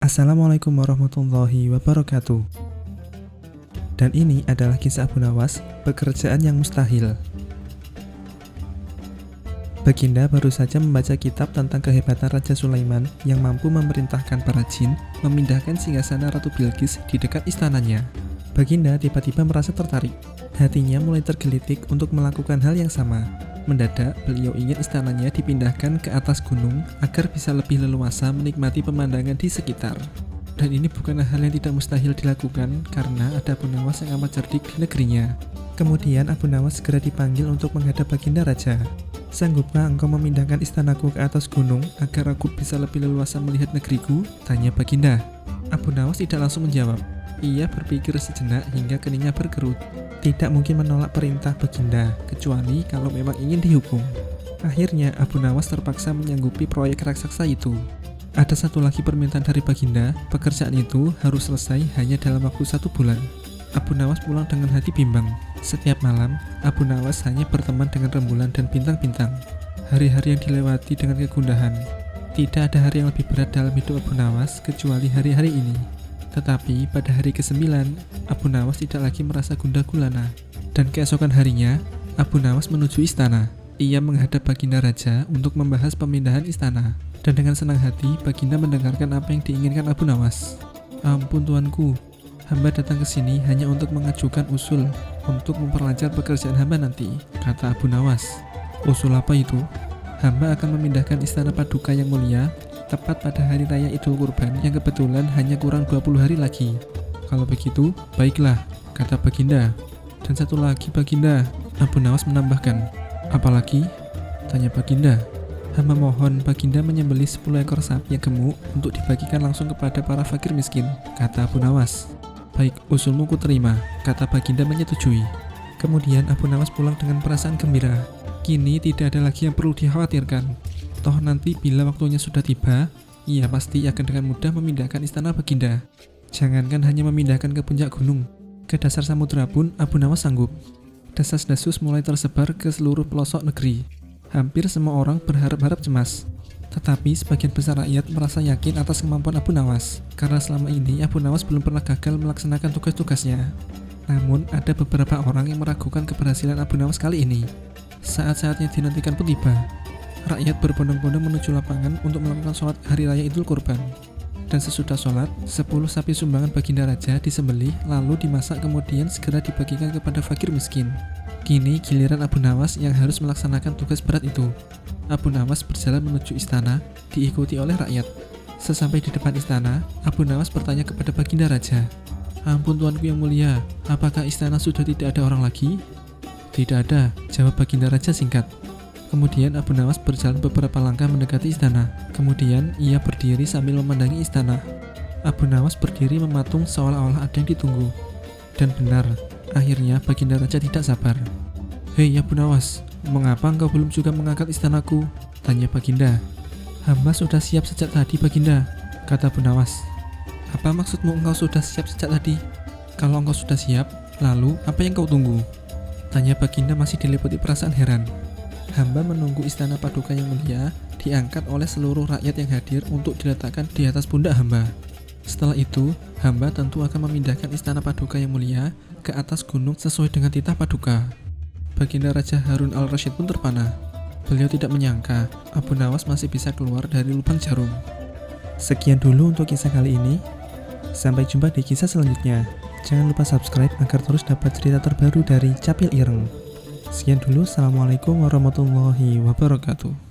Assalamualaikum warahmatullahi wabarakatuh. Dan ini adalah kisah Abu Nawas, pekerjaan yang mustahil. Baginda baru saja membaca kitab tentang kehebatan Raja Sulaiman yang mampu memerintahkan para jin memindahkan singgasana Ratu Bilqis di dekat istananya. Baginda tiba-tiba merasa tertarik. Hatinya mulai tergelitik untuk melakukan hal yang sama. Mendadak, beliau ingin istananya dipindahkan ke atas gunung agar bisa lebih leluasa menikmati pemandangan di sekitar. Dan ini bukanlah hal yang tidak mustahil dilakukan karena ada Abu Nawas yang amat cerdik di negerinya. Kemudian Abu Nawas segera dipanggil untuk menghadap Baginda Raja. "Sanggupkah engkau memindahkan istanaku ke atas gunung agar aku bisa lebih leluasa melihat negeriku?" tanya Baginda. Abu Nawas tidak langsung menjawab. Ia berpikir sejenak hingga keningnya berkerut. Tidak mungkin menolak perintah Baginda, kecuali kalau memang ingin dihukum. Akhirnya Abu Nawas terpaksa menyanggupi proyek raksasa itu. Ada satu lagi permintaan dari Baginda, pekerjaan itu harus selesai hanya dalam waktu 1 bulan. Abu Nawas pulang dengan hati bimbang. Setiap malam, Abu Nawas hanya berteman dengan rembulan dan bintang-bintang. Hari-hari yang dilewati dengan kegundahan. Tidak ada hari yang lebih berat dalam hidup Abu Nawas kecuali hari-hari ini. Tetapi pada hari ke-9, Abu Nawas tidak lagi merasa gundah gulana. Dan keesokan harinya, Abu Nawas menuju istana. Ia menghadap Baginda Raja untuk membahas pemindahan istana. Dan dengan senang hati, Baginda mendengarkan apa yang diinginkan Abu Nawas. "Ampun tuanku, hamba datang ke sini hanya untuk mengajukan usul untuk memperlancar pekerjaan hamba nanti," kata Abu Nawas. "Usul apa itu?" "Hamba akan memindahkan istana Paduka yang mulia tepat pada hari raya Idul Kurban yang kebetulan hanya kurang 20 hari lagi." "Kalau begitu, baiklah," kata Baginda. "Dan satu lagi Baginda," Abu Nawas menambahkan. "Apalagi?" tanya Baginda. "Hamba mohon Baginda menyembelih 10 ekor sapi yang gemuk untuk dibagikan langsung kepada para fakir miskin," kata Abu Nawas. "Baik, usulmu kuterima," kata Baginda menyetujui. Kemudian Abu Nawas pulang dengan perasaan gembira. Kini tidak ada lagi yang perlu dikhawatirkan. Toh nanti bila waktunya sudah tiba, ia pasti akan dengan mudah memindahkan istana Baginda. Jangankan hanya memindahkan ke puncak gunung, ke dasar samudera pun Abu Nawas sanggup. Desas-desus mulai tersebar ke seluruh pelosok negeri. Hampir semua orang berharap-harap cemas. Tetapi sebagian besar rakyat merasa yakin atas kemampuan Abu Nawas, karena selama ini Abu Nawas belum pernah gagal melaksanakan tugas-tugasnya. Namun ada beberapa orang yang meragukan keberhasilan Abu Nawas kali ini. Saat-saatnya dinantikan pun tiba. Rakyat berbondong-bondong menuju lapangan untuk melakukan sholat hari raya Idul Kurban. Dan sesudah sholat, 10 sapi sumbangan Baginda Raja disembelih lalu dimasak kemudian segera dibagikan kepada fakir miskin. Kini giliran Abu Nawas yang harus melaksanakan tugas berat itu. Abu Nawas berjalan menuju istana, diikuti oleh rakyat. Sesampai di depan istana, Abu Nawas bertanya kepada Baginda Raja. "Ampun tuanku yang mulia, apakah istana sudah tidak ada orang lagi?" "Tidak ada," jawab Baginda Raja singkat. Kemudian Abu Nawas berjalan beberapa langkah mendekati istana. Kemudian ia berdiri sambil memandangi istana. Abu Nawas berdiri mematung seolah-olah ada yang ditunggu. Dan benar, akhirnya Baginda Raja tidak sabar. "Hei Abu Nawas, mengapa engkau belum juga mengangkat istanaku?" tanya Baginda. "Hamba sudah siap sejak tadi Baginda," kata Abu Nawas. "Apa maksudmu engkau sudah siap sejak tadi? Kalau engkau sudah siap, lalu apa yang kau tunggu?" tanya Baginda masih diliputi perasaan heran. "Hamba menunggu istana Paduka yang mulia diangkat oleh seluruh rakyat yang hadir untuk diletakkan di atas pundak hamba. Setelah itu, hamba tentu akan memindahkan istana Paduka yang mulia ke atas gunung sesuai dengan titah Paduka." Baginda Raja Harun al-Rasyid pun terpana. Beliau tidak menyangka Abu Nawas masih bisa keluar dari lubang jarum. Sekian dulu untuk kisah kali ini. Sampai jumpa di kisah selanjutnya. Jangan lupa subscribe agar terus dapat cerita terbaru dari Capil Ireng. Sekian dulu, assalamualaikum warahmatullahi wabarakatuh.